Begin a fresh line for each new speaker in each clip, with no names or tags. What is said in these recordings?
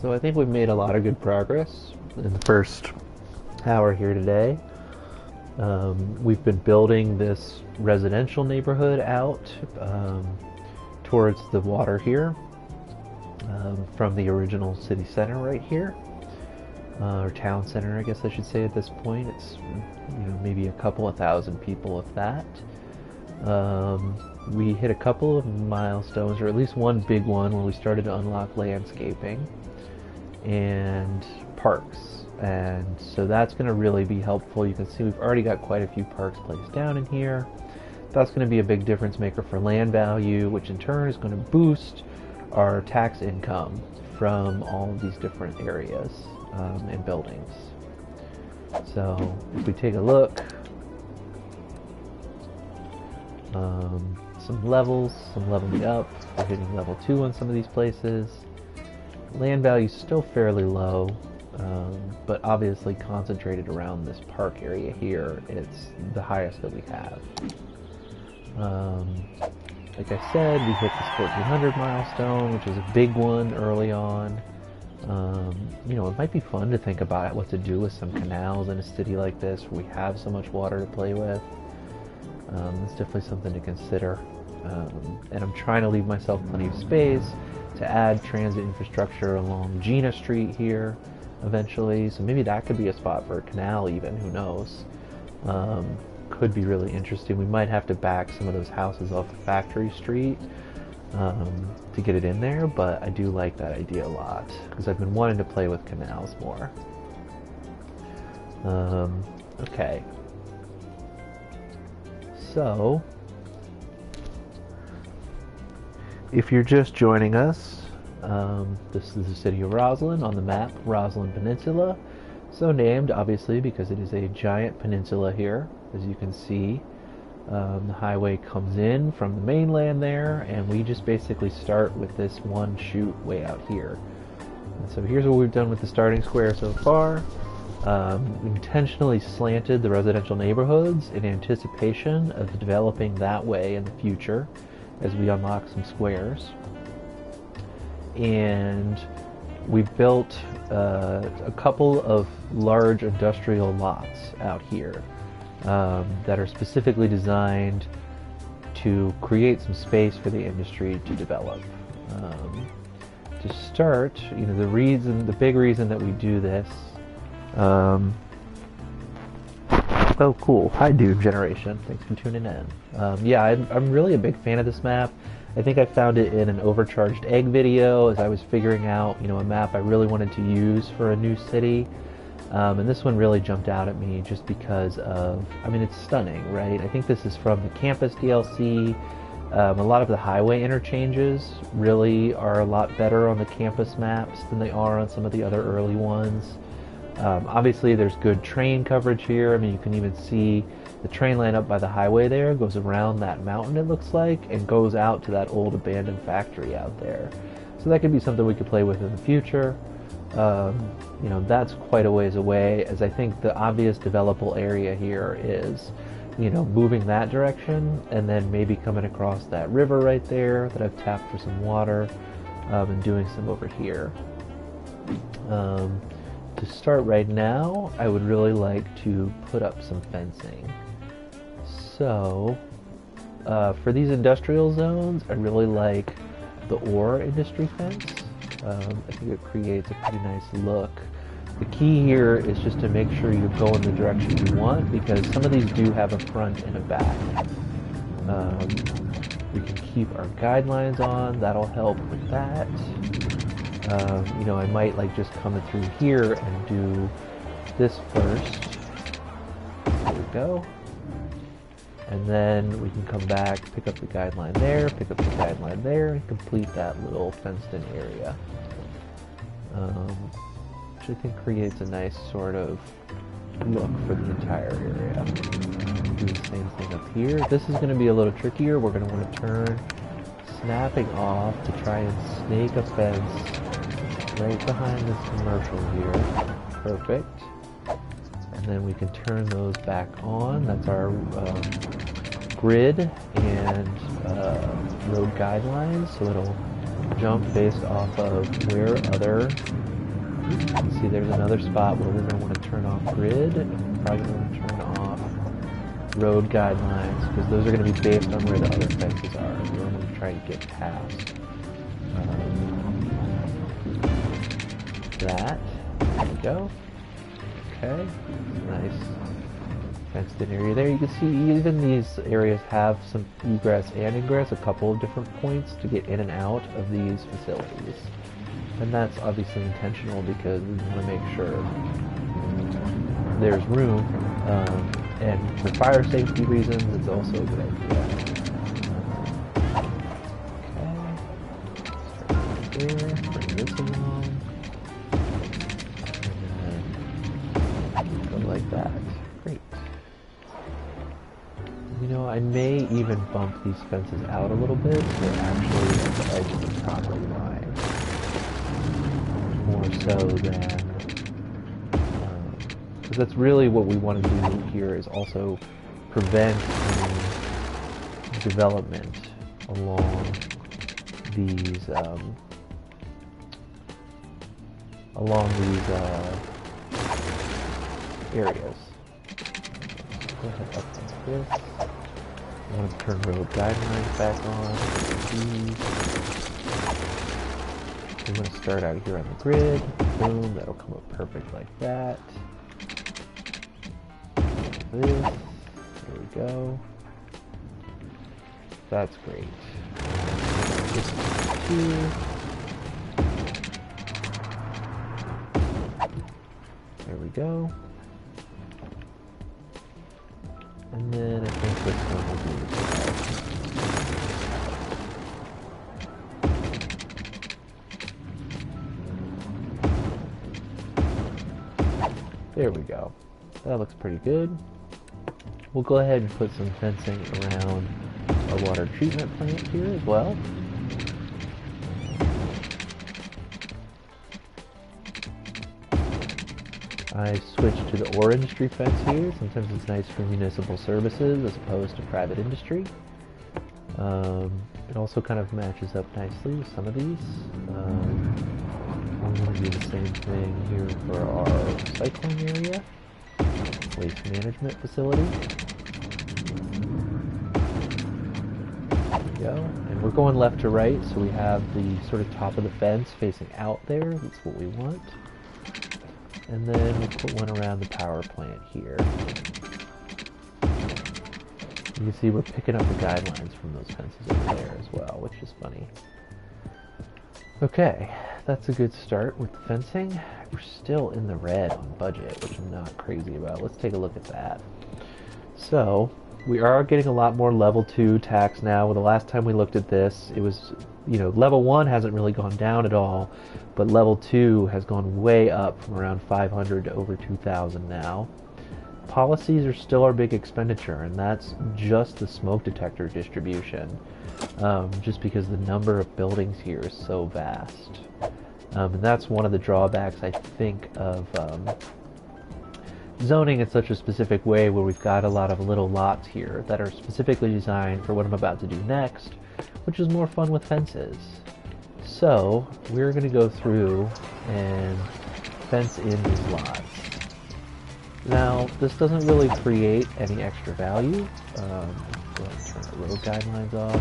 So I think we've made a lot of good progress in the first hour here today. We've been building this residential neighborhood out towards the water here from the original city center right here, or town center, I guess I should say at this point. It's maybe a couple of thousand people, if that. We hit a couple of milestones, or at least one big one, where we started to unlock landscaping and parks, and so that's going to really be helpful. You can see we've already got quite a few parks placed down in here. That's going to be a big difference maker for land value, which in turn is going to boost our tax income from all of these different areas and buildings. So if we take a look, some leveling up. We're hitting level 2 on some of these places. Land value is still fairly low, but obviously concentrated around this park area here. It's the highest that we have. Like I said, we hit this 1400 milestone, which is a big one early on. It might be fun to think about what to do with some canals in a city like this where we have so much water to play with. It's definitely something to consider. And I'm trying to leave myself plenty of space to add transit infrastructure along Gina Street here eventually. So maybe that could be a spot for a canal even, who knows. Could be really interesting. We might have to back some of those houses off of Factory Street to get it in there, but I do like that idea a lot because I've been wanting to play with canals more. Okay. So, if you're just joining us, this is the city of Roslyn on the map, Roslyn Peninsula. So named, obviously, because it is a giant peninsula here. As you can see, the highway comes in from the mainland there, and we just basically start with this one chute way out here. And so here's what we've done with the starting square so far. We intentionally slanted the residential neighborhoods in anticipation of developing that way in the future as we unlock some squares. And we built a couple of large industrial lots out here that are specifically designed to create some space for the industry to develop. To start, the big reason that we do this. Oh, cool. Hi, Doom Generation. Thanks for tuning in. Yeah, I'm really a big fan of this map. I think I found it in an overcharged egg video as I was figuring out, a map I really wanted to use for a new city. And this one really jumped out at me just because of, it's stunning, right? I think this is from the campus DLC. A lot of the highway interchanges really are a lot better on the campus maps than they are on some of the other early ones. Obviously there's good train coverage here. You can even see the train line up by the highway there goes around that mountain, it looks like, and goes out to that old abandoned factory out there. So that could be something we could play with in the future. That's quite a ways away, as I think the obvious developable area here is, moving that direction and then maybe coming across that river right there that I've tapped for some water, and doing some over here. To start right now, I would really like to put up some fencing. So, for these industrial zones, I really like the ore industry fence. I think it creates a pretty nice look. The key here is just to make sure you go in the direction you want, because some of these do have a front and a back. We can keep our guidelines on, that'll help with that. I might just come through here and do this first. There we go. And then we can come back, pick up the guideline there, pick up the guideline there, and complete that little fenced-in area. Which I think creates a nice sort of look for the entire area. Do the same thing up here. This is going to be a little trickier. We're going to want to turn snapping off to try and snake a fence right behind this commercial here. Perfect. And then we can turn those back on. That's our grid and road guidelines, so it'll jump based off of where other See, there's another spot where we're going to want to turn off grid. Probably going to turn off road guidelines, because those are going to be based on where the other fences are. We don't want to try and get past that. There we go. Okay, nice fenced in area there. You can see even these areas have some egress and ingress, a couple of different points to get in and out of these facilities. And that's obviously intentional because we want to make sure there's room, and for fire safety reasons, it's also a good idea. Okay, start there, bring this along, and then go like that. Great. You know, I may even bump these fences out a little bit so they're actually at the edge of the property line. More so than, because that's really what we want to do here, is also prevent any development along these areas. Go ahead, update this. I want to turn road guidelines back on. I'm going to start out here on the grid. Boom, that'll come up perfect like that. This. There we go. That's great. This is 2. There we go. And then I think this one will be as well. There we go. That looks pretty good. We'll go ahead and put some fencing around our water treatment plant here as well. I switched to the orange tree fence here. Sometimes it's nice for municipal services as opposed to private industry. It also kind of matches up nicely with some of these. I'm going to do the same thing here for our recycling area, waste management facility. There we go. And we're going left to right, so we have the sort of top of the fence facing out there. That's what we want. And then we'll put one around the power plant here. You can see we're picking up the guidelines from those fences over there as well, which is funny. Okay, that's a good start with the fencing. We're still in the red on budget, which I'm not crazy about. Let's take a look at that. So, we are getting a lot more level 2 tax now. Well, the last time we looked at this, it was, you know, level 1 hasn't really gone down at all, but level 2 has gone way up from around 500 to over 2,000 now. Policies are still our big expenditure, and that's just the smoke detector distribution, just because the number of buildings here is so vast. And that's one of the drawbacks, I think, of zoning in such a specific way, where we've got a lot of little lots here that are specifically designed for what I'm about to do next, which is more fun with fences. So we're going to go through and fence in these lots. Now, this doesn't really create any extra value. Go ahead and turn the road guidelines off.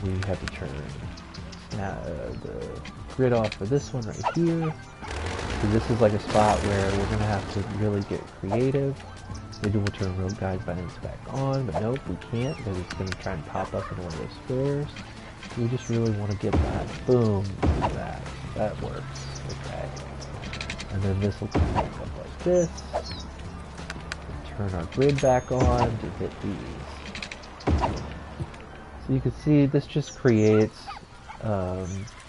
We have to turn the grid off for this one right here. So this is like a spot where we're going to have to really get creative. Maybe we'll turn road guidelines back on, but nope, we can't, because it's going to try and pop up in one of those squares. We just really want to get that. Boom, like that. That works. Okay. And then this will come back up like this. Turn our grid back on to hit these. So you can see this just creates,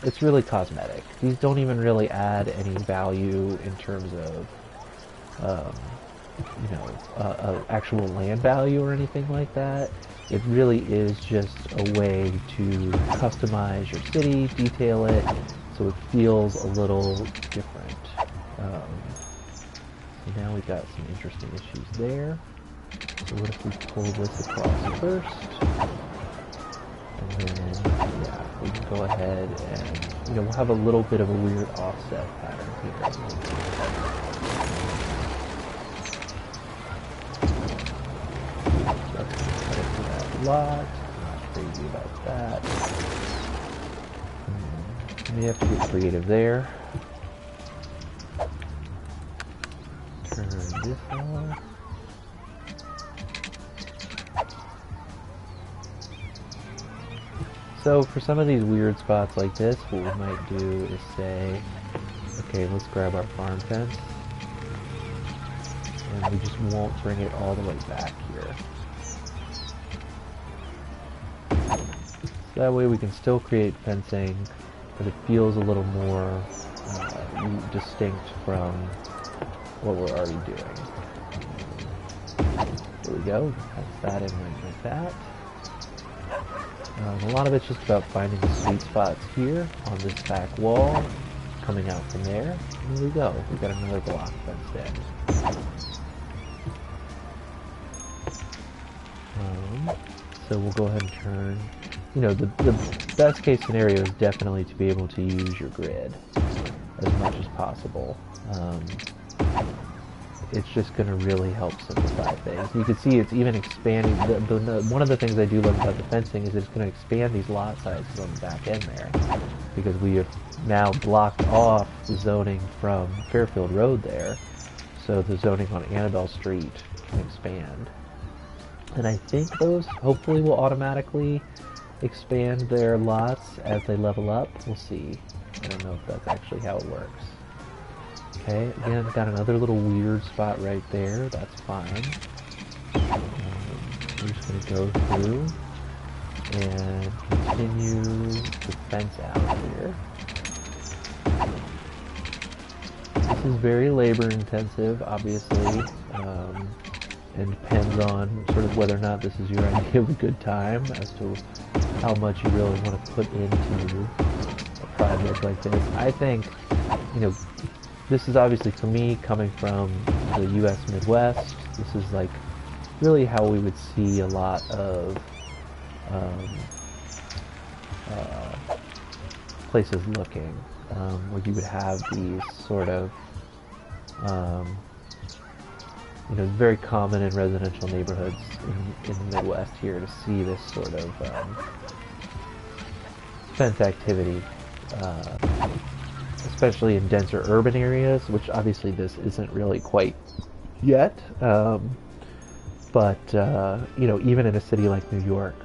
it's really cosmetic. These don't even really add any value in terms of, you know, actual land value or anything like that. It really is just a way to customize your city, detail it, so it feels a little different. So now we've got some interesting issues there. So what if we pull this across first? And then, yeah, we can go ahead and, you know, we'll have a little bit of a weird offset pattern here. Let's cut it to that lot. Not crazy about that. We have to get creative there. Turn this off. So for some of these weird spots like this, what we might do is say, okay, let's grab our farm fence, and we just won't bring it all the way back here. So that way we can still create fencing, but it feels a little more distinct from what we're already doing. There we go, that's that in like that. A lot of it's just about finding the sweet spots here on this back wall, coming out from there. And there we go. We've got another block fenced in. So we'll go ahead and turn. You know, the best case scenario is definitely to be able to use your grid as much as possible. It's just going to really help simplify things. You can see it's even expanding. One of the things I do love about the fencing is it's going to expand these lot sizes on the back end there, because we have now blocked off the zoning from Fairfield Road there, so the zoning on Annabelle Street can expand. And I think those hopefully will automatically expand their lots as they level up. We'll see. I don't know if that's actually how it works. Okay, again, got another little weird spot right there. That's fine. We're just going to go through and continue to fence out here. This is very labor intensive, obviously, and depends on sort of whether or not this is your idea of a good time as to how much you really want to put into a project like this. I think, you know, this is obviously, for me, coming from the U.S. Midwest, this is like really how we would see a lot of places looking, where you would have these sort of, you know, very common in residential neighborhoods in the Midwest here to see this sort of fence activity. Especially in denser urban areas, which obviously this isn't really quite yet. But you know, even in a city like New York,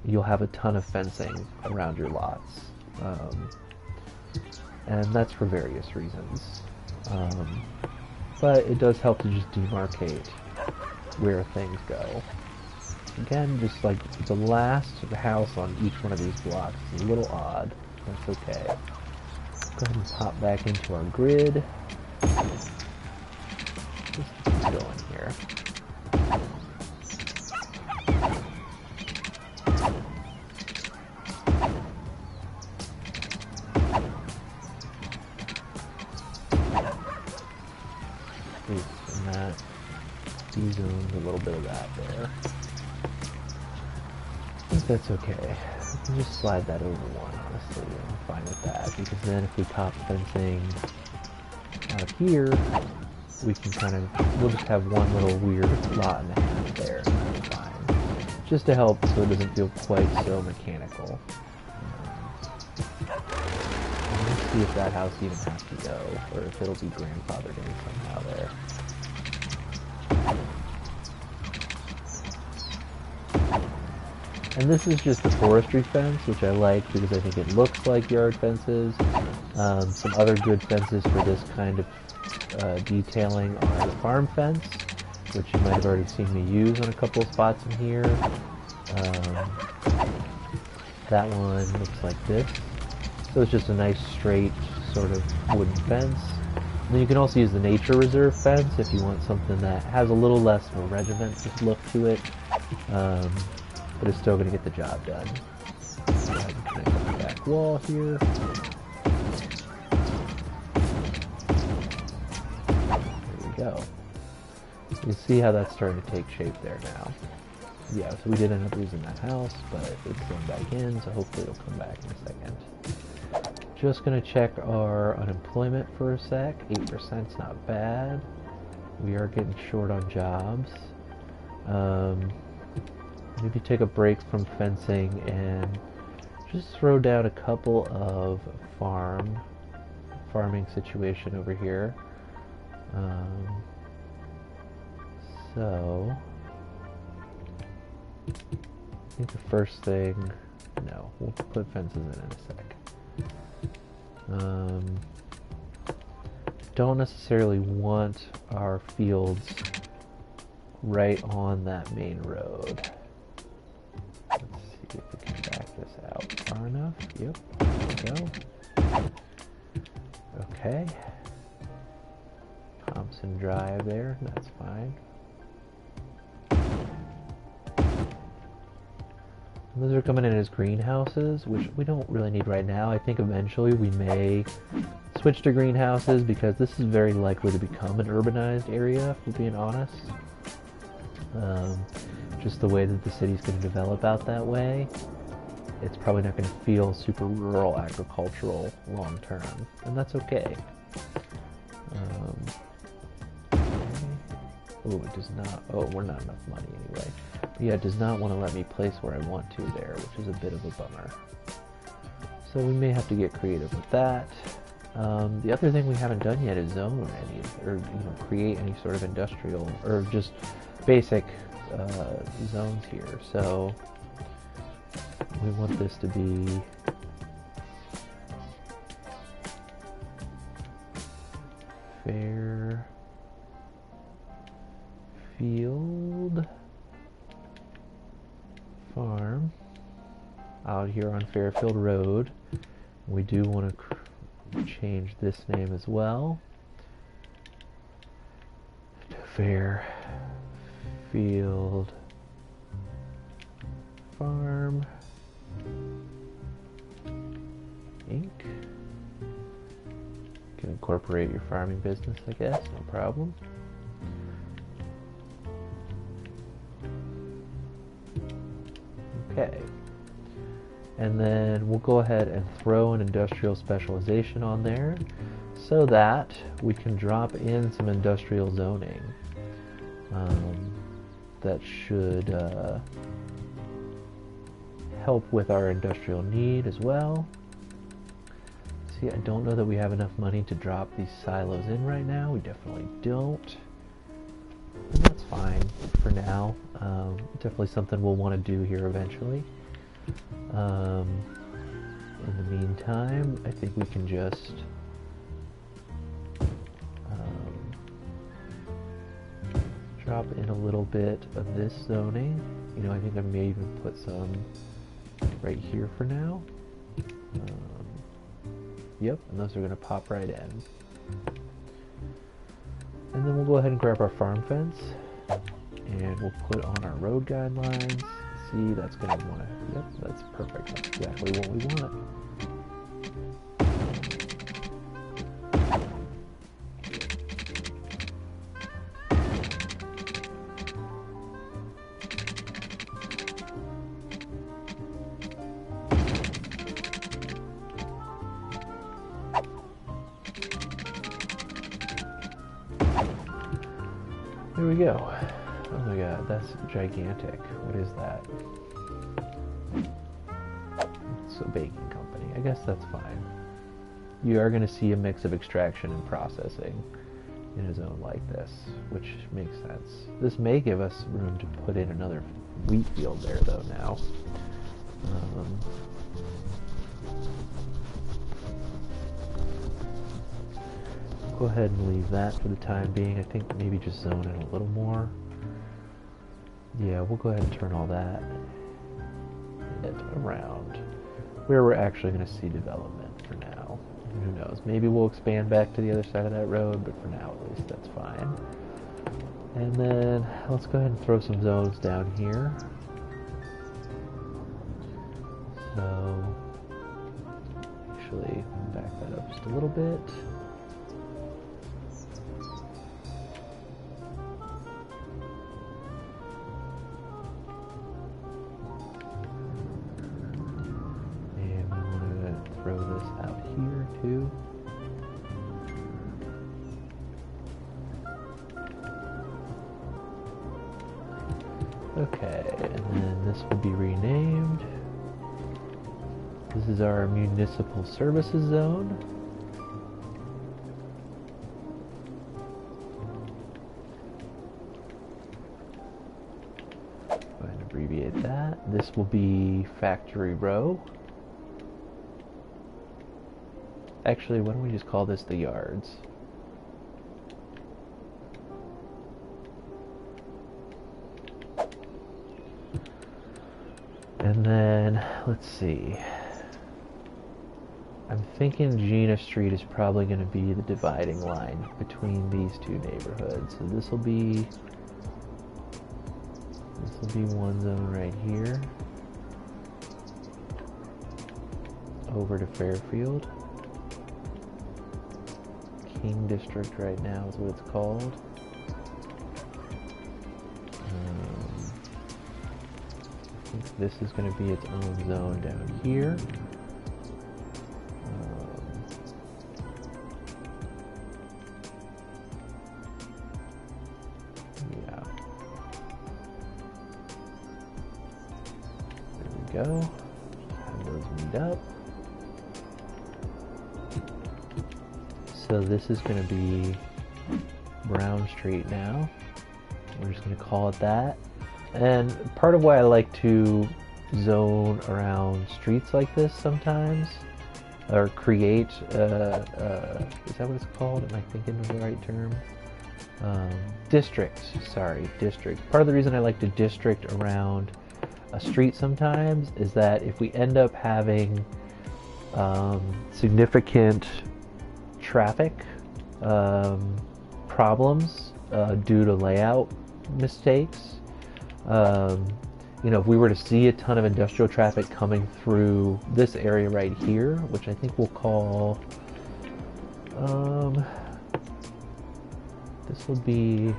you'll have a ton of fencing around your lots. And that's for various reasons. But it does help to just demarcate where things go. Again, just like the last house on each one of these blocks is a little odd. That's okay. Go ahead and pop back into our grid. Just keep going here. And that de-zones a little bit of that there. I think that's okay. We can just slide that over one, honestly. I'm fine with that, because then if we pop fencing out here, we can kind of, we'll just have one little weird lot and a half there, and that's fine. Just to help so it doesn't feel quite so mechanical. Let's see if that house even has to go, or if it'll be grandfathered in somehow there. And this is just a forestry fence, which I like because I think it looks like yard fences. Some other good fences for this kind of detailing are the farm fence, which you might have already seen me use on a couple of spots in here. That one looks like this. So it's just a nice straight sort of wooden fence. And then you can also use the nature reserve fence if you want something that has a little less of a regimented look to it. But it's still going to get the job done. Go ahead and connect up the back wall here. There we go. You can see how that's starting to take shape there now. Yeah, so we did end up losing that house, but it's going back in, so hopefully it'll come back in a second. Just gonna check our unemployment for a sec. 8%'s not bad. We are getting short on jobs. Maybe take a break from fencing and just throw down a couple of farming situation over here. So I think the first thing, no, we'll put fences in a sec. Don't necessarily want our fields right on that main road. Let's see if we can back this out far enough. Yep, there we go. Okay. Thompson Drive there, that's fine. Those are coming in as greenhouses, which we don't really need right now. I think eventually we may switch to greenhouses because this is very likely to become an urbanized area, if we're being honest. Just the way that the city's going to develop out that way, it's probably not going to feel super rural agricultural long term, and that's okay. Oh, it does not. Oh, we're not enough money anyway. Yeah, it does not want to let me place where I want to there, which is a bit of a bummer. So we may have to get creative with that. The other thing we haven't done yet is zone any, or create any sort of industrial or just basic zones here. So we want this to be Fairfield Farm out here on Fairfield Road. We do want to change this name as well to Fairfield Farm Inc. Can incorporate your farming business, I guess, no problem. Okay. And then we'll go ahead and throw an industrial specialization on there so that we can drop in some industrial zoning. That should help with our industrial need as well. See, I don't know that we have enough money to drop these silos in right now. We definitely don't. And that's fine for now. Definitely something we'll want to do here eventually. In the meantime, I think we can just drop in a little bit of this zoning. I think I may even put some right here for now. Yep, and those are going to pop right in. And then we'll go ahead and grab our farm fence, and we'll put on our road guidelines. See, that's going to want to, yep, that's perfect. That's exactly what we want. There we go. Oh my god, that's gigantic. What is that? It's a baking company. I guess that's fine. You are going to see a mix of extraction and processing in a zone like this, which makes sense. This may give us room to put in another wheat field there, though, now. Go ahead and leave that for the time being. I think maybe just zone in a little more. Yeah, we'll go ahead and turn all that around where we're actually going to see development for now. Who knows? Maybe we'll expand back to the other side of that road, but for now at least that's fine. And then let's go ahead and throw some zones down here. So actually back that up just a little bit. Throw this out here. 2. Okay, and then this will be renamed. This is our municipal services zone. Go ahead and abbreviate that. This will be factory row. Actually, why don't we just call this the yards? And then, let's see. I'm thinking Gina Street is probably going to be the dividing line between these two neighborhoods. So this will be one zone right here. Over to Fairfield. King District right now is what it's called. I think this is going to be its own zone down here. Yeah. There we go. Have those meet up. So this is going to be Brown Street now. We're just going to call it that. And part of why I like to zone around streets like this sometimes, or create, is that what it's called? Am I thinking of the right term? Districts, sorry, district. Part of the reason I like to district around a street sometimes is that if we end up having significant traffic problems due to layout mistakes, you know, if we were to see a ton of industrial traffic coming through this area right here, which I think we'll call, this will be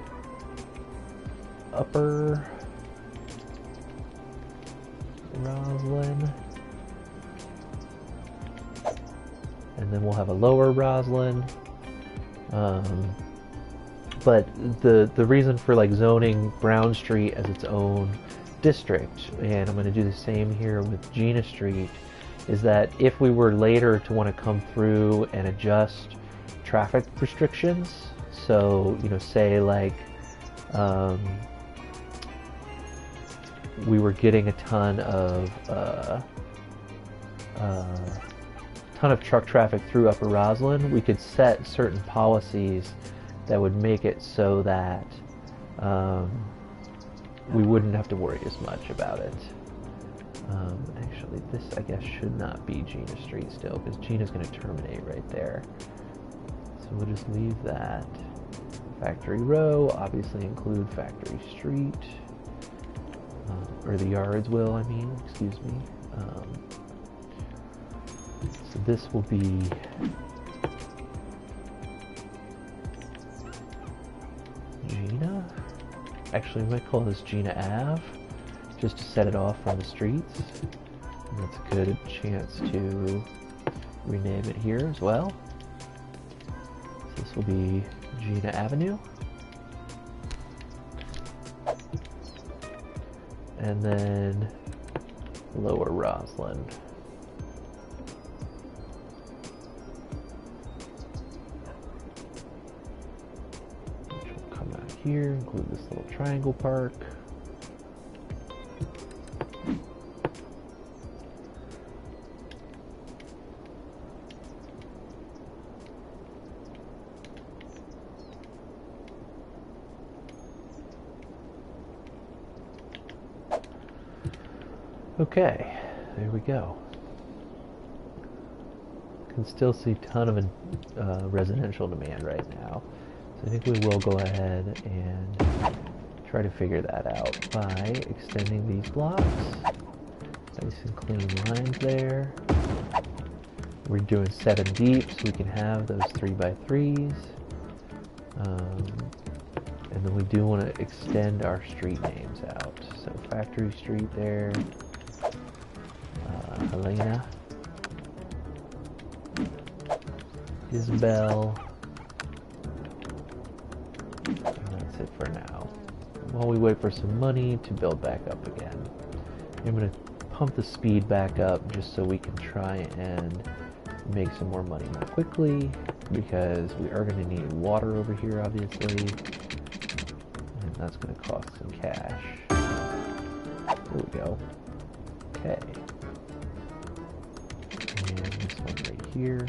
Upper Roslyn, and then we'll have a Lower Roslyn. But the reason for like zoning Brown Street as its own district, and I'm going to do the same here with Gina Street, is that if we were later to want to come through and adjust traffic restrictions, so you know, say like we were getting a ton of truck traffic through Upper Roslyn, we could set certain policies that would make it so that we wouldn't have to worry as much about it. Actually, this I guess should not be Gina Street still, because Gina's going to terminate right there. So we'll just leave that. Factory row, obviously include Factory Street, or the yards will, I mean, excuse me. So this will be Gina. Actually, we might call this Gina Ave, just to set it off from the streets. And that's a good chance to rename it here as well. So this will be Gina Avenue. And then Lower Roslyn. Here, include this little triangle park. Okay, there we go. Can still see a ton of residential demand right now. So I think we will go ahead and try to figure that out by extending these blocks. Nice and clean lines there. We're doing 7 deep, so we can have those 3x3s. And then we do want to extend our street names out. So Factory Street there. Isabel. And that's it for now. While we wait for some money to build back up again. I'm going to pump the speed back up just so we can try and make some more money more quickly, because we are going to need water over here, obviously. And that's going to cost some cash. There we go. Okay. And this one right here.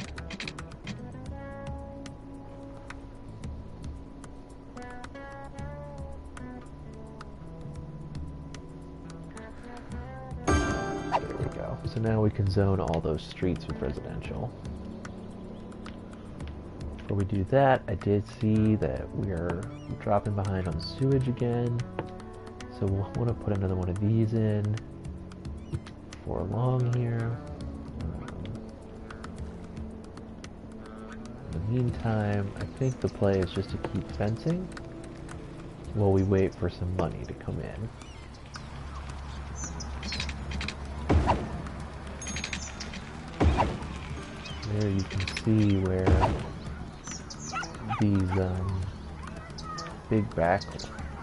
There we go. So now we can zone all those streets with residential. Before we do that, I did see that we are dropping behind on sewage again. So we'll want to put another one of these in for long here. In the meantime, I think the play is just to keep fencing while we wait for some money to come in. There you can see where these big back,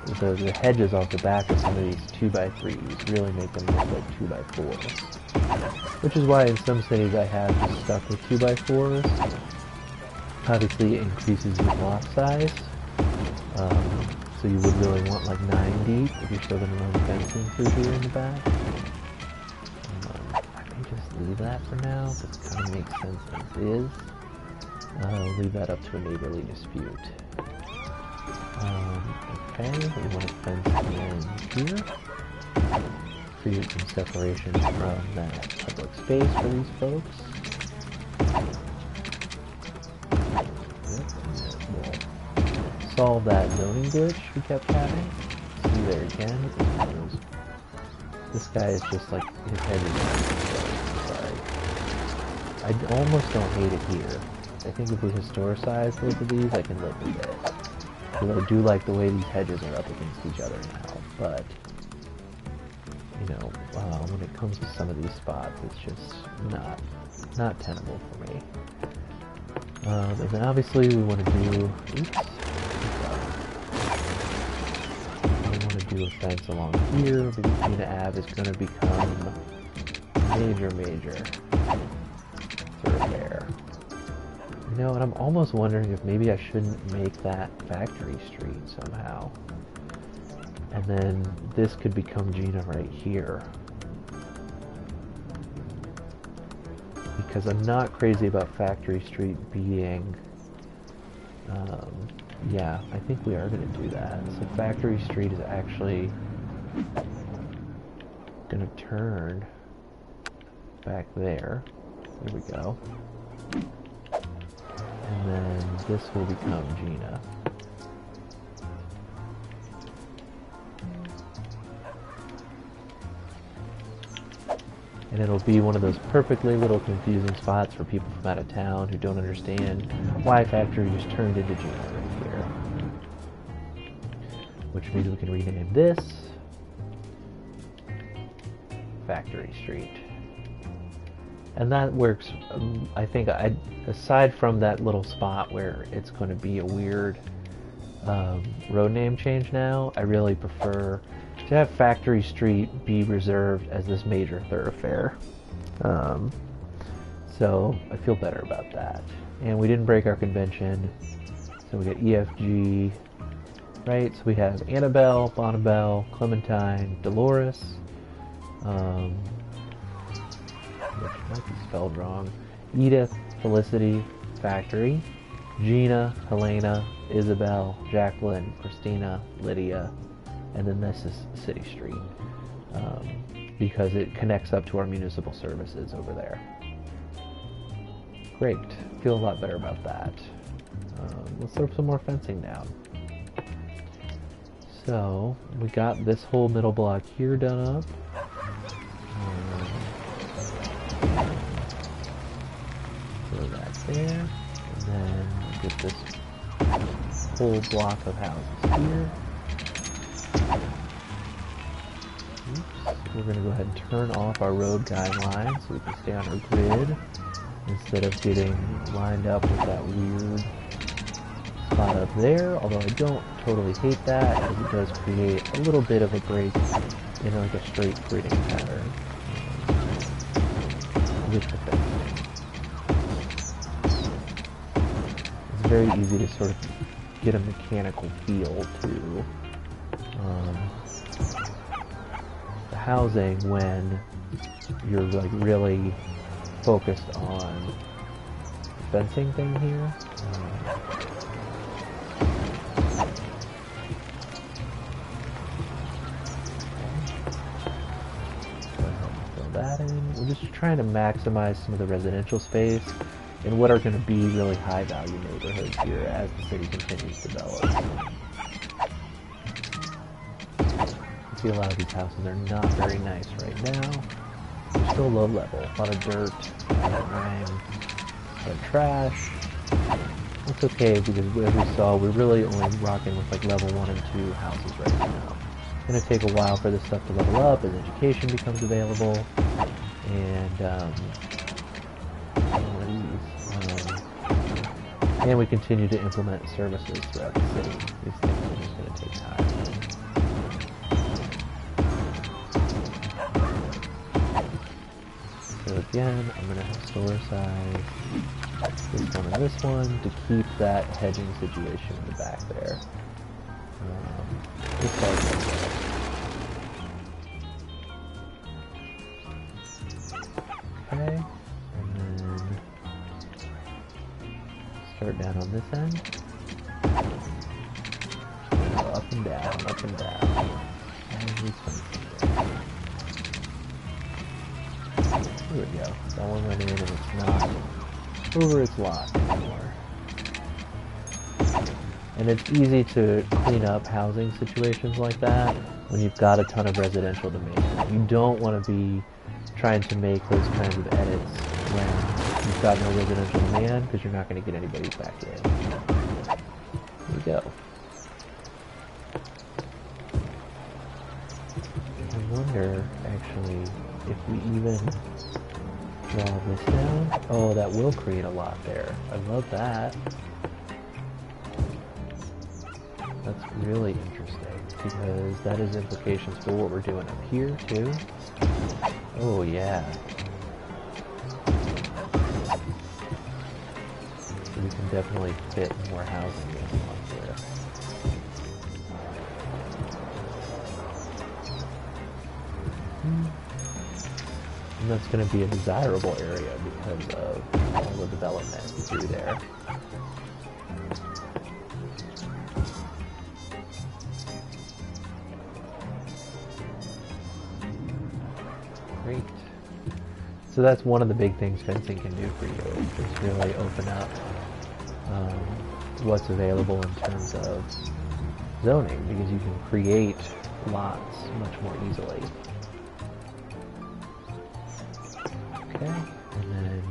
the hedges off the back of some of these 2x3s really make them look like 2x4s. Which is why in some cities I have just stuck with 2x4s. Obviously it increases your block size, so you would really want like 9 deep if you're still going to run fencing through here in the back. I may just leave that for now, because it kind of makes sense as is. I'll leave that up to a neighborly dispute. Okay, we want to fence in here. Create some separation from that public space for these folks. We'll solve that zoning glitch we kept having. See there again. This guy is just like, his head is sorry. I almost don't hate it here. I think if we historicize both of these, I can live with it. Because I do like the way these hedges are up against each other now, but, you know, when it comes to some of these spots, it's just not tenable for me. And then obviously we want to do, we want to do a fence along here, because Gina Ave is going to become major thoroughfare. You know, and I'm almost wondering if maybe I shouldn't make that Factory Street somehow. And then this could become Gina right here. Because I'm not crazy about Factory Street being... yeah, I think we are going to do that. So Factory Street is actually going to turn back there. There we go. And then this will become Gina. And it'll be one of those perfectly little confusing spots for people from out of town who don't understand why Factory just turned into Gina right here. Which means we can rename this Factory Street. And that works, I think, aside from that little spot where it's going to be a weird road name change now, I really prefer to have Factory Street be reserved as this major thoroughfare. So I feel better about that. And we didn't break our convention, so we got EFG, right? So we have Annabelle, Bonnabelle, Clementine, Dolores, which might be spelled wrong, Edith, Felicity, Factory, Gina, Helena, Isabel, Jacqueline, Christina, Lydia, and then this is City Street, because it connects up to our municipal services over there. Great, feel a lot better about that. Let's throw some more fencing down. So, we got this whole middle block here done up. Throw that there, and then get this whole block of houses here. Oops. We're going to go ahead and turn off our road guidelines so we can stay on our grid. instead of getting lined up with that weird spot up there, although I don't totally hate that, as it does create a little bit of a break in like a straight grading pattern with the fencing. It's very easy to sort of get a mechanical feel to the housing when you're like really focused on the fencing thing here. Fill that in. We're just trying to maximize some of the residential space in what are going to be really high value neighborhoods here as the city continues to develop. You see a lot of these houses are not very nice right now. They're still low level. A lot of dirt, a lot of grime, a lot of trash. That's okay because as we saw, we're really only rocking with like level 1 and 2 houses right now. It's going to take a while for this stuff to level up as education becomes available. And we continue to implement services throughout the city. These things are just going to take time. So again, I'm going to have store size this one and this one to keep that hedging situation in the back there. Just like okay, and then start down on this end. Go up and down, up and down. And these ones. Here we go. That one went in and it's not over its lot anymore. And it's easy to clean up housing situations like that when you've got a ton of residential demand. You don't want to be trying to make those kinds of edits when you've got no residential demand because you're not going to get anybody back in. There we go. I wonder, actually, if we even draw this down. Oh, that will create a lot there. I love that. That's really interesting because that has implications for what we're doing up here too. Oh yeah. So we can definitely fit more housing in up there. And that's going to be a desirable area because of all the development through there. Great. So that's one of the big things fencing can do for you, is really open up what's available in terms of zoning, because you can create lots much more easily. Okay, and then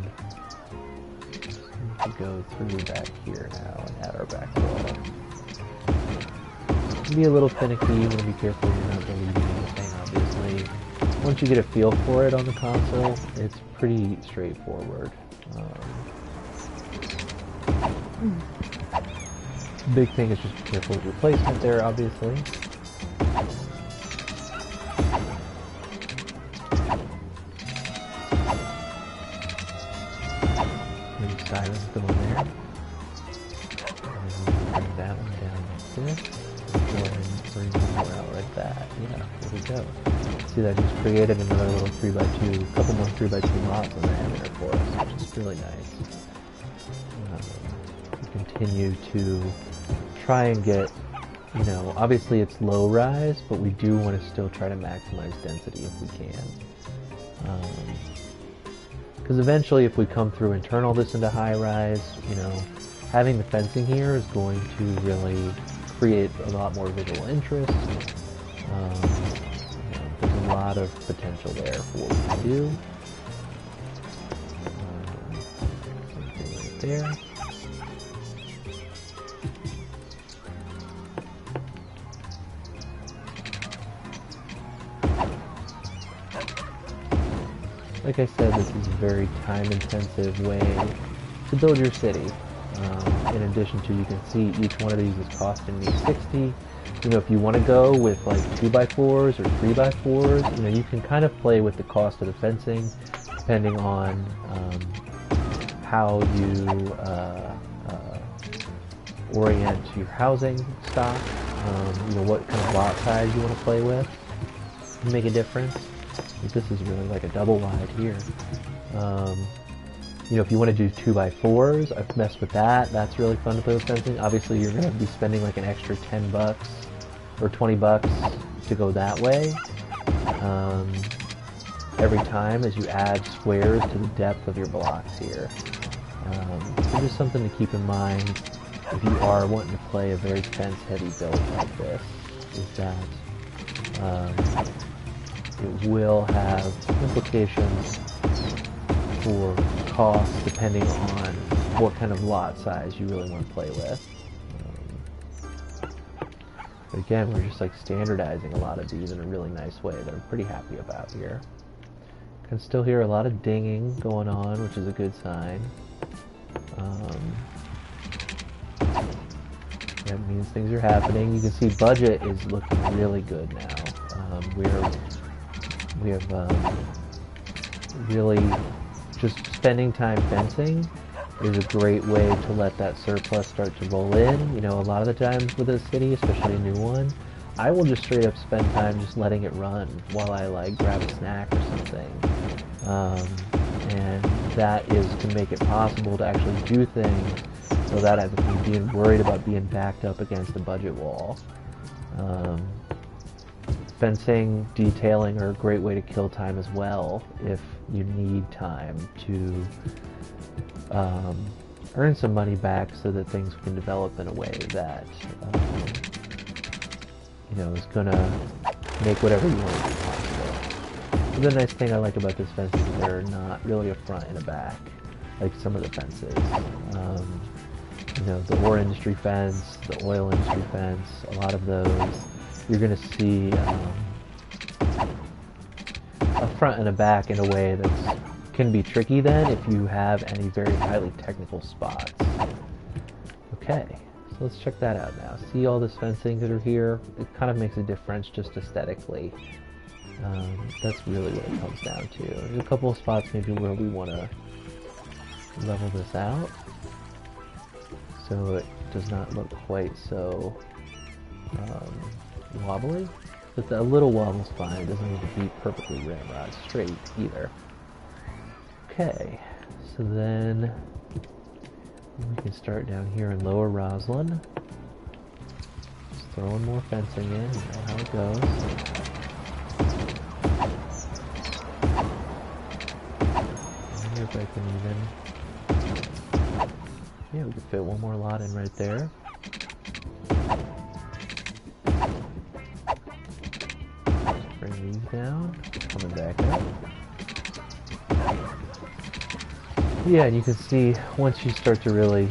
we go through back here now and add our back wall. Be a little finicky, you want to be careful you're not deleting anything, obviously. Once you get a feel for it on the console, it's pretty straightforward. Big thing is just be careful with your placement there, obviously. Maybe Skylines go in there. And then bring that one down like this. Go ahead and bring one more out like that. Yeah, there we go. See, that just created another little 3x2, couple more 3x2 lots on the end there for us, which is really nice. We continue to try and get, you know, obviously it's low rise, but we do want to still try to maximize density if we can. Because eventually if we come through and turn all this into high rise, you know, having the fencing here is going to really create a lot more visual interest. There's a lot of potential there for what we can do. Something right there. like I said, this is a very time-intensive way to build your city. In addition to, you can see each one of these is costing me 60. You know, if you want to go with like 2x4s or 3x4s, you know, you can kind of play with the cost of the fencing depending on how you orient your housing stock. You know, what kind of lot size you want to play with can make a difference. This is really like a double wide here. You know, if you want to do 2x4s, I've messed with that. That's really fun to play with fencing. Obviously, you're going to be spending like an extra 10 bucks or 20 bucks to go that way. Every time as you add squares to the depth of your blocks here. So just something to keep in mind if you are wanting to play a very fence-heavy build like this, is that it will have implications for cost depending on what kind of lot size you really want to play with. But again, we're just like standardizing a lot of these in a really nice way that I'm pretty happy about here. Can still hear a lot of dinging going on, which is a good sign. That means things are happening. You can see budget is looking really good now. We have really just spending time fencing is a great way to let that surplus start to roll in. You know, a lot of the times with a city, especially a new one, I will just straight up spend time just letting it run while I like grab a snack or something. And that is to make it possible to actually do things without having to be worried about being backed up against the budget wall. Fencing, detailing are a great way to kill time as well if you need time to earn some money back so that things can develop in a way that you know, is gonna make whatever you want to do possible. The nice thing I like about this fence is they're not really a front and a back like some of the fences. You know, the ore industry fence, the oil industry fence, a lot of those, you're going to see a front and a back in a way that can be tricky then if you have any very highly technical spots. Okay, so let's check that out now. See all this fencing that are here? It kind of makes a difference just aesthetically. That's really what it comes down to. There's a couple of spots maybe where we want to level this out so it does not look quite so wobbly. But a little wobble's fine. It doesn't need to be perfectly ramrod straight either. Okay, so then we can start down here in Lower Roslyn. Just throwing more fencing in, you know how it goes. I wonder if I can even... Yeah, we could fit one more lot in right there. Bring these down, coming back up. Yeah, and you can see once you start to really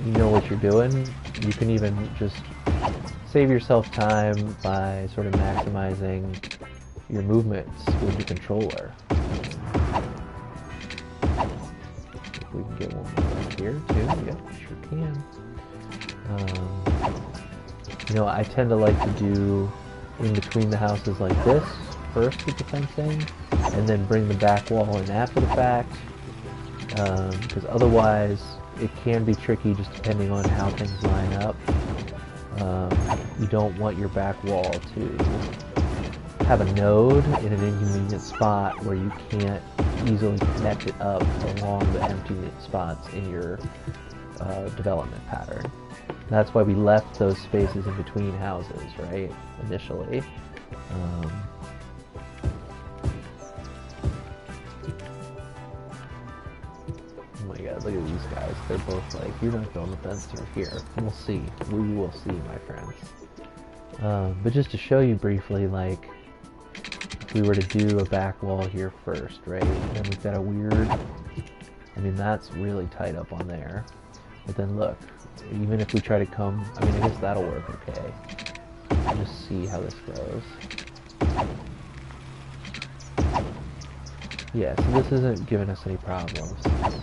know what you're doing, you can even just save yourself time by sort of maximizing your movements with your controller. If we can get one more right here too, yep, sure can. You know, I tend to like to do in between the houses like this first with the fencing, and then bring the back wall in after the fact, because otherwise it can be tricky just depending on how things line up. You don't want your back wall to have a node in an inconvenient spot where you can't easily connect it up along the empty spots in your development pattern. That's why we left those spaces in between houses, right, initially. Oh my god, look at these guys. They're both like, you're not going the fence through here. We'll see. We will see, my friends. But just to show you briefly, like, if we were to do a back wall here first, right, then we've got a weird... I mean, that's really tight up on there. But then look, even if we try to come... I mean, I guess that'll work okay. Just see how this goes. Yeah, so this isn't giving us any problems. But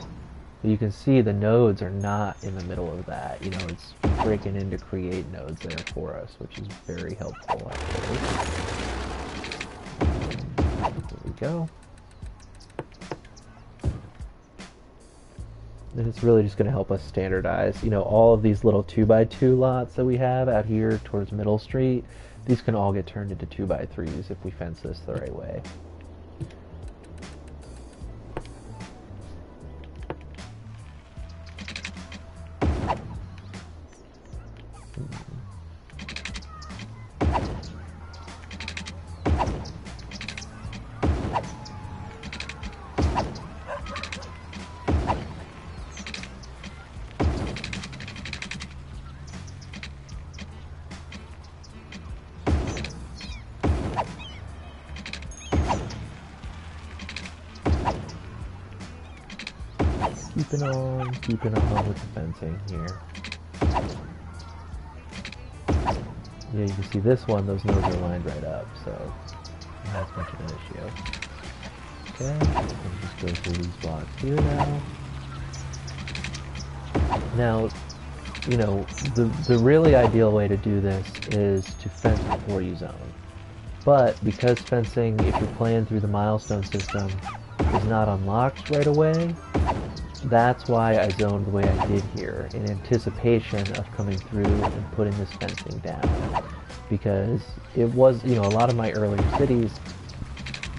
you can see the nodes are not in the middle of that. You know, it's breaking in to create nodes there for us, which is very helpful, actually. There we go. And it's really just going to help us standardize, you know, all of these little 2x2 lots that we have out here towards Middle Street. These can all get turned into 2x3s if we fence this the right way. Keeping on with the fencing here. Yeah, you can see this one, those nodes are lined right up, so not as much of an issue. Okay, we'll just go through these blocks here now. Now, you know, the really ideal way to do this is to fence before you zone. But because fencing, if you're playing through the milestone system, is not unlocked right away, that's why I zoned the way I did here, in anticipation of coming through and putting this fencing down. Because it was, you know, a lot of my earlier cities,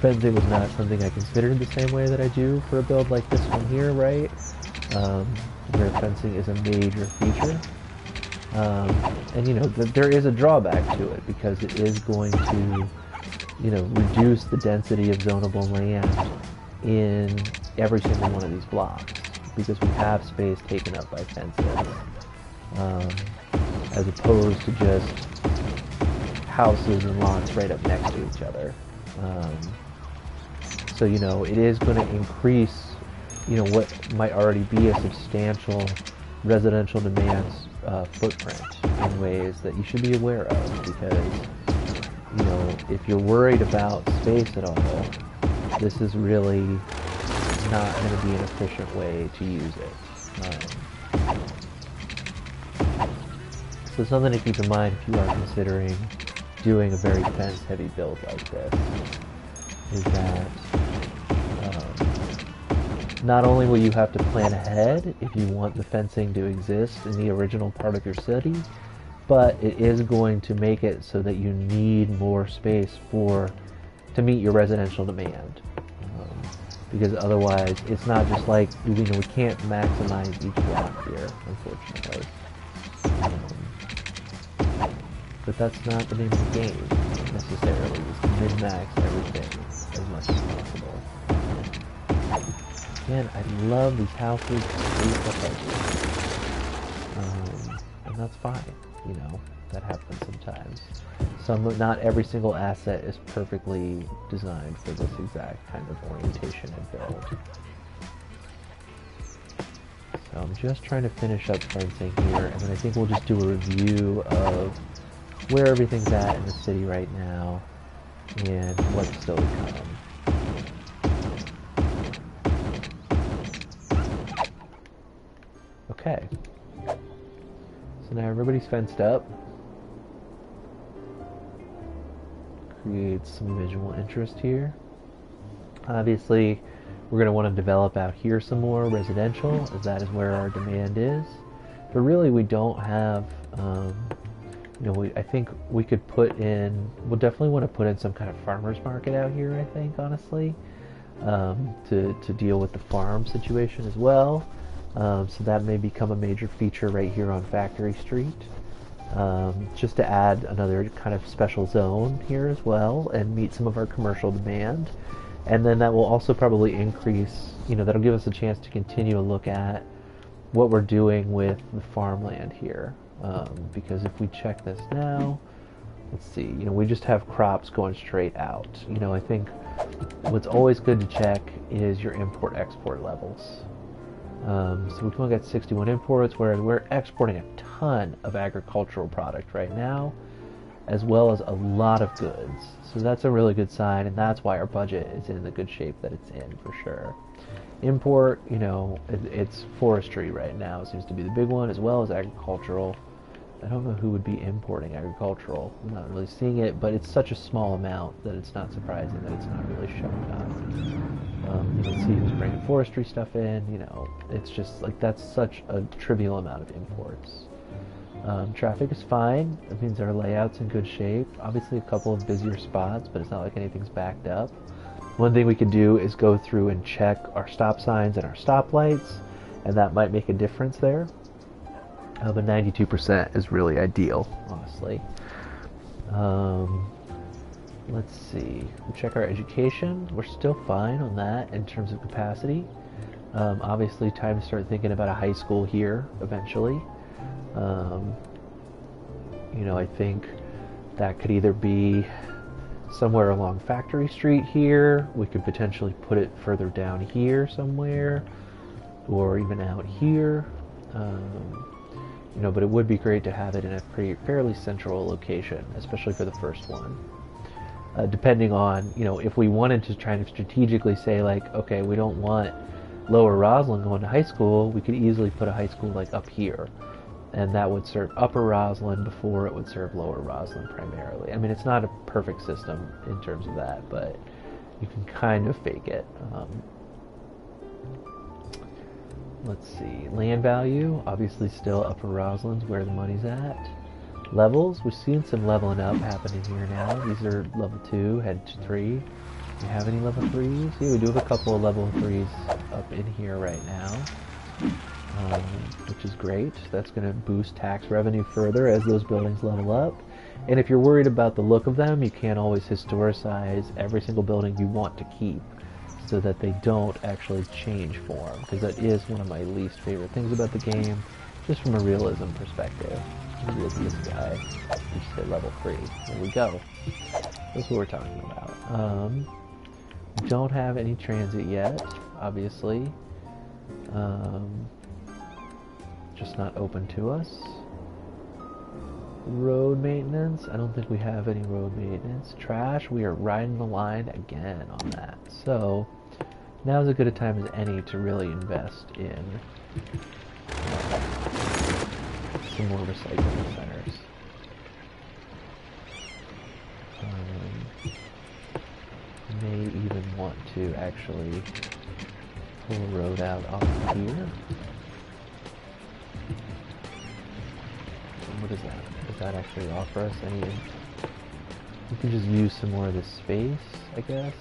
fencing was not something I considered the same way that I do for a build like this one here, right? Where fencing is a major feature. And, you know, there is a drawback to it, because it is going to, you know, reduce the density of zonable land in every single one of these blocks, because we have space taken up by fences, as opposed to just houses and lots right up next to each other. So, you know, it is going to increase, you know, what might already be a substantial residential demand footprint in ways that you should be aware of, because, you know, if you're worried about space at all, this is really not going to be an efficient way to use it. So something to keep in mind if you are considering doing a very fence-heavy build like this is that not only will you have to plan ahead if you want the fencing to exist in the original part of your city, but it is going to make it so that you need more space to meet your residential demand. Because otherwise, it's not just like, you know, we can't maximize each block here, unfortunately. But that's not the name of the game, necessarily. It's to min-max everything as much as possible. Again, I love these houses, and that's fine, you know, that happens sometimes. Not every single asset is perfectly designed for this exact kind of orientation and build. So I'm just trying to finish up fencing here, and then I think we'll just do a review of where everything's at in the city right now, and what's still to come. Okay. So now everybody's fenced up. Creates some visual interest here. Obviously, we're going to want to develop out here some more residential, as that is where our demand is. But really, we don't have, you know, I think we could put in, we'll definitely want to put in some kind of farmer's market out here, I think, honestly, to deal with the farm situation as well. So that may become a major feature right here on Factory Street. Just to add another kind of special zone here as well and meet some of our commercial demand. And then that will also probably increase, you know, that'll give us a chance to continue to look at what we're doing with the farmland here. Because if we check this now, let's see, you know, we just have crops going straight out. You know, I think what's always good to check is your import-export levels. So we've only got 61 imports, whereas we're exporting a ton of agricultural product right now. as well as a lot of goods. So that's a really good sign, and that's why our budget is in the good shape that it's in, for sure. Import, you know, it's forestry right now. It seems to be the big one, as well as agricultural. I don't know who would be importing agricultural. I'm not really seeing it, but it's such a small amount that it's not surprising that it's not really showing up. You can see who's bringing forestry stuff in. You know, it's just like that's such a trivial amount of imports. Traffic is fine. That means our layout's in good shape. Obviously a couple of busier spots, but it's not like anything's backed up. One thing we could do is go through and check our stop signs and our stoplights, and that might make a difference there. But 92% is really ideal, honestly. Let's see. We'll check our education. We're still fine on that in terms of capacity. Obviously, time to start thinking about a high school here eventually. You know, I think that could either be somewhere along Factory Street here. We could potentially put it further down here somewhere, or even out here. You know, but it would be great to have it in a fairly central location, especially for the first one. Depending on, you know, if we wanted to try and strategically say, like, okay, we don't want Lower Roslyn going to high school, we could easily put a high school, like, up here. And that would serve Upper Roslyn before it would serve Lower Roslyn primarily. I mean, it's not a perfect system in terms of that, but you can kind of fake it. Let's see. Land value, obviously still Upper Roslyn's where the money's at. Levels, we've seen some leveling up happening here now. These are level 2, head to 3. Do we have any level 3s? Yeah, we do have a couple of level 3s up in here right now. Which is great. That's going to boost tax revenue further as those buildings level up. And if you're worried about the look of them, you can't always historicize every single building you want to keep so that they don't actually change form, because that is one of my least favorite things about the game, just from a realism perspective. Look at this guy. We just hit level 3. There we go. That's what we're talking about. We don't have any transit yet, obviously. Just not open to us. Road maintenance, I don't think we have any road maintenance. Trash, we are riding the line again on that. So now is as good a time as any to really invest in some more recycling centers. May even want to actually pull a road out off here. What is that? Does that actually offer us any? We can just use some more of this space, I guess.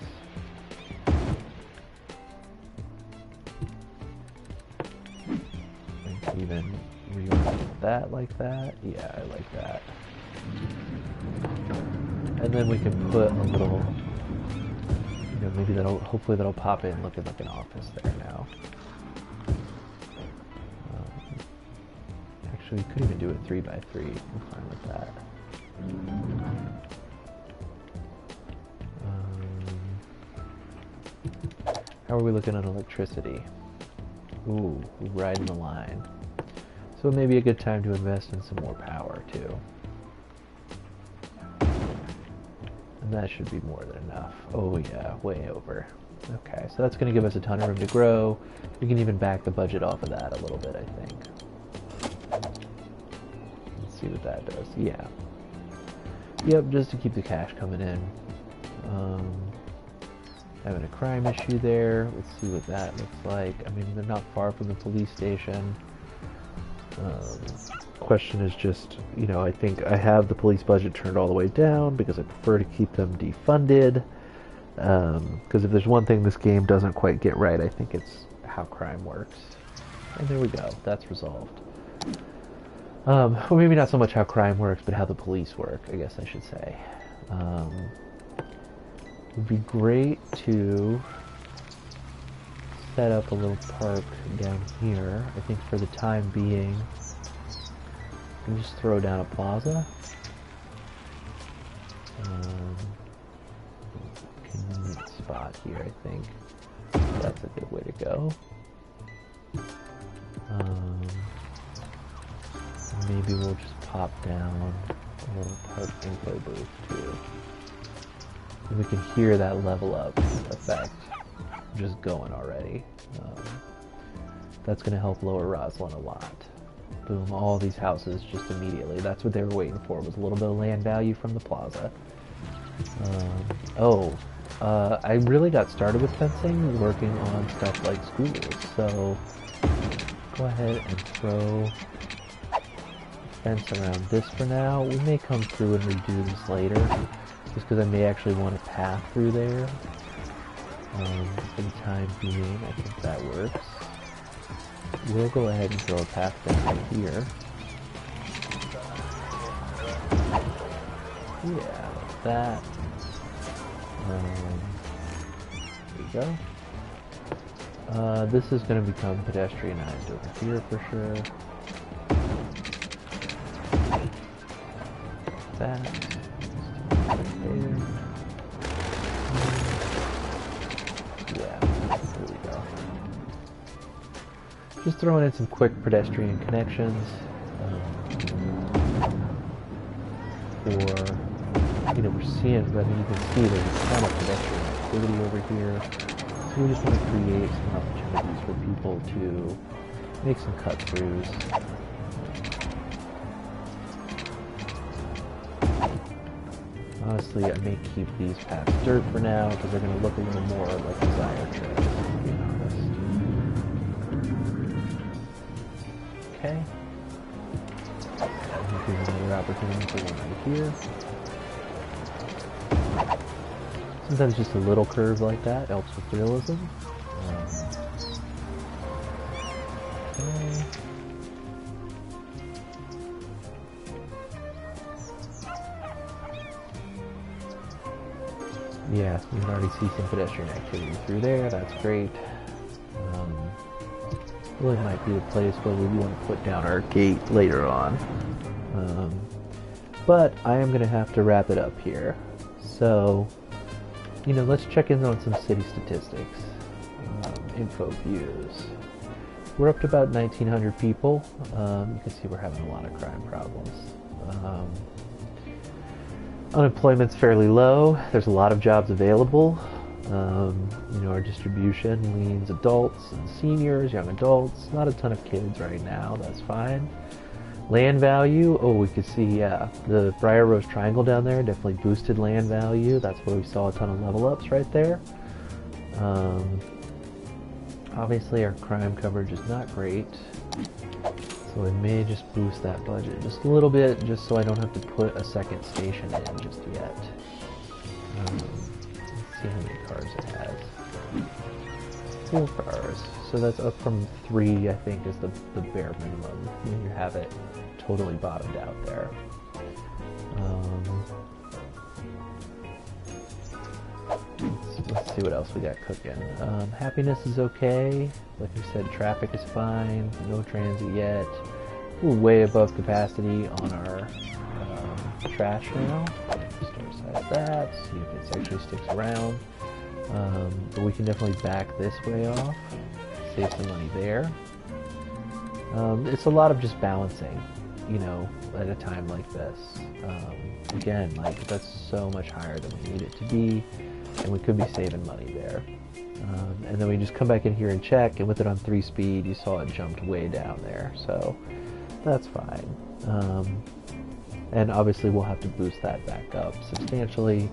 And even reorient that like that. Yeah, I like that. And then we can put a little, you know, maybe hopefully that'll pop in looking like an office there now. Actually, we could even do it 3x3. I'm fine with that. How are we looking on electricity? Ooh, we're riding the line. So it may be a good time to invest in some more power too. And that should be more than enough. Oh yeah, way over. Okay, so that's going to give us a ton of room to grow. We can even back the budget off of that a little bit, I think. Let's see what that does. Yeah. Yep, just to keep the cash coming in. Having a crime issue there. Let's see what that looks like. I mean, they're not far from the police station. Question is just, you know, I think I have the police budget turned all the way down because I prefer to keep them defunded. Because if there's one thing this game doesn't quite get right, I think it's how crime works. And there we go. That's resolved. Well, maybe not so much how crime works, but how the police work, I guess I should say. It would be great to set up a little park down here. I think for the time being, we can just throw down a plaza. Convenient spot here, I think. That's a good way to go. Maybe we'll just pop down a little park info booth too. And we can hear that level up effect just going already. That's going to help lower Roslyn a lot. Boom, all these houses just immediately. That's what they were waiting for, was a little bit of land value from the plaza. I really got started with fencing working on stuff like schools, so go ahead and throw fence around this for now. We may come through and redo this later, just because I may actually want a path through there. For the time being, I think that works. We'll go ahead and throw a path down here. Yeah, like that. There we go. This is going to become pedestrianized over here for sure. That. There. Yeah, there we go. Just throwing in some quick pedestrian connections. We're seeing, I mean, you can see there's a ton of pedestrian activity over here. So we just want to create some opportunities for people to make some cut-throughs. Honestly, I may keep these paths dirt for now because they're going to look a little more like desire trails, to be honest. Okay. I think there's another opportunity for one right here. Sometimes just a little curve like that helps with realism. Okay. Yeah, we can already see some pedestrian activity through there. That's great. Really might be the place where we want to put down our gate later on. But I am going to have to wrap it up here. So, let's check in on some city statistics. Info views. We're up to about 1,900 people. You can see we're having a lot of crime problems. Unemployment's fairly low. There's a lot of jobs available. Our distribution leans adults and seniors, young adults. Not a ton of kids right now. That's fine. Land value. Oh, we could see, yeah, the Briar Rose Triangle down there definitely boosted land value. That's where we saw a ton of level ups right there. Obviously, our crime coverage is not great. So we may just boost that budget just a little bit, just so I don't have to put a second station in just yet. Let's see how many cars it has. 4 cars. So that's up from 3, I think, is the bare minimum when you have it totally bottomed out there. Let's see what else we got cooking. Happiness is okay. Like we said, traffic is fine. No transit yet. We're way above capacity on our trash now. Store size that. See if it actually sticks around. But we can definitely back this way off. Save some money there. It's a lot of just balancing, at a time like this. Again, that's so much higher than we need it to be. And we could be saving money there. And then we just come back in here and check, and with it on 3-speed, you saw it jumped way down there, so that's fine. And obviously we'll have to boost that back up substantially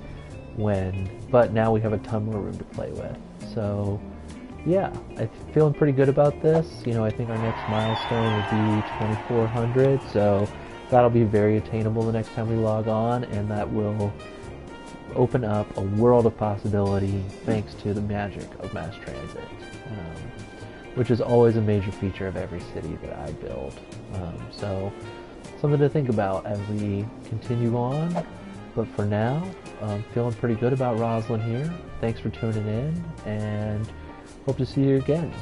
but now we have a ton more room to play with. So yeah, I'm feeling pretty good about this. I think our next milestone will be 2,400, so that'll be very attainable the next time we log on, and that will open up a world of possibility thanks to the magic of mass transit, which is always a major feature of every city that I build. So something to think about as we continue on. But for now, I'm feeling pretty good about Roslyn here. Thanks for tuning in, and hope to see you again.